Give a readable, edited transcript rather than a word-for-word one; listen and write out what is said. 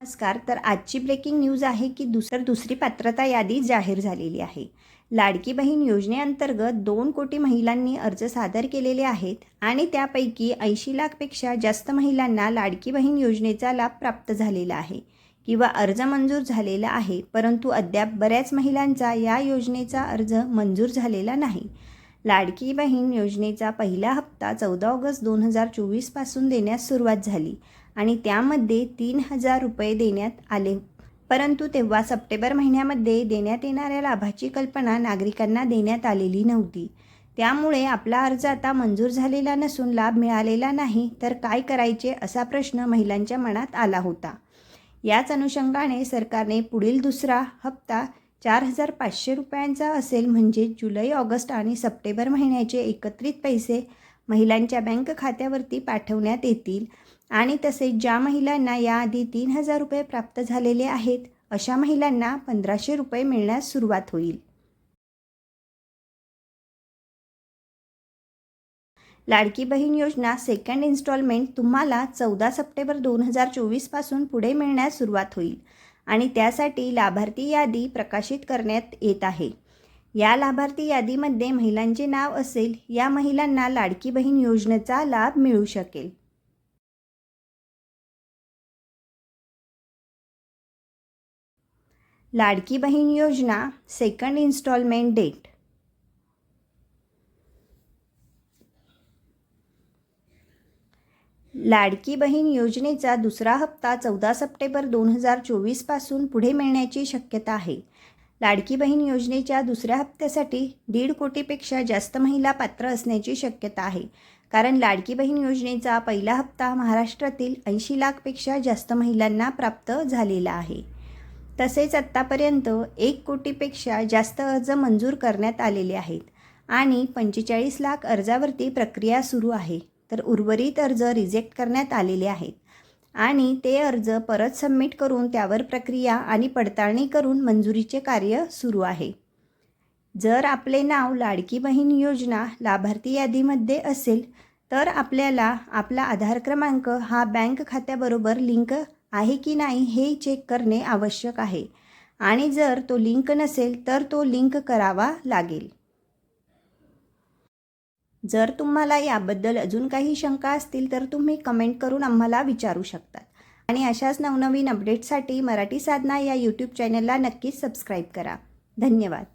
नमस्कार. तर आजची ब्रेकिंग न्यूज आहे की दुसरी पात्रता यादी जाहीर झालेली आहे. लाडकी बहीण योजनेअंतर्गत 2 कोटी महिलांनी अर्ज सादर केलेले आहेत आणि त्यापैकी 80 लाखपेक्षा जास्त महिलांना लाडकी बहीण योजनेचा लाभ प्राप्त झालेला आहे किंवा अर्ज मंजूर झालेला आहे. परंतु अद्याप बऱ्याच महिलांचा या योजनेचा अर्ज मंजूर झालेला नाही. लाडकी बहीण योजनेचा पहिला हप्ता 14 ऑगस्ट 2024 पासून देण्यास सुरुवात झाली आणि त्यामध्ये 3,000 रुपये देण्यात आले. परंतु तेव्हा सप्टेंबर महिन्यामध्ये देण्यात येणाऱ्या लाभाची कल्पना नागरिकांना देण्यात आलेली नव्हती. त्यामुळे आपला अर्ज आता मंजूर झालेला नसून लाभ मिळालेला नाही तर काय करायचे असा प्रश्न महिलांच्या मनात आला होता. याच अनुषंगाने सरकारने पुढील दुसरा हप्ता 4,500 रुपयांचा असेल, म्हणजे जुलै, ऑगस्ट आणि सप्टेंबर महिन्याचे एकत्रित पैसे महिलांच्या बँक खात्यावरती पाठवण्यात येतील आणि तसेच ज्या महिलांना याआधी 3,000 रुपये प्राप्त झालेले आहेत अशा महिलांना 1,500 रुपये मिळण्यास सुरुवात होईल. लाडकी बहीण योजना सेकंड इन्स्टॉलमेंट तुम्हाला 14 सप्टेंबर 2024 पासून पुढे मिळण्यास सुरुवात होईल आणि त्यासाठी लाभार्थी यादी प्रकाशित करण्यात येत आहे. या लाभार्थी यादीमध्ये महिलांचे नाव असेल. या महिलांना लाडकी बहीण योजनेचा लाभ मिळू शकेल. लाडकी बहीण योजना second instalment date. Ladki Bahin योजनेचा दुसरा हप्ता 14 सप्टेंबर 2024 पासून पुढे मिळण्याची शक्यता आहे. लाडकी बहीण योजनेच्या दुसऱ्या हप्त्यासाठी 1.5 कोटीपेक्षा जास्त महिला पात्र असण्याची शक्यता आहे. कारण लाडकी बहीण योजनेचा पहिला हप्ता महाराष्ट्रातील 80 लाखपेक्षा जास्त महिलांना प्राप्त झालेला आहे. तसेच आत्तापर्यंत 1 कोटीपेक्षा जास्त अर्ज मंजूर करण्यात आलेले आहेत आणि 45 लाख अर्जावरती प्रक्रिया सुरू आहे. तर उर्वरित अर्ज रिजेक्ट करण्यात आलेले आहेत आणि ते अर्ज परत सबमिट करून त्यावर प्रक्रिया आणि पडताळणी करून मंजुरीचे कार्य सुरू आहे. जर आपले नाव लाडकी बहीण योजना लाभार्थी यादीमध्ये असेल तर आपल्याला आपला आधार क्रमांक हा बँक खात्याबरोबर लिंक आहे की नाही हे चेक करणे आवश्यक आहे आणि जर तो लिंक नसेल तर तो लिंक करावा लागेल. जर तुम्हाला याबद्दल अजून काही शंका असतील तर तुम्ही कमेंट करून आम्हाला विचारू शकतात आणि अशाच नवनवीन अपडेट्ससाठी मराठी साधना या यूट्यूब चॅनलला नक्कीच सबस्क्राईब करा. धन्यवाद.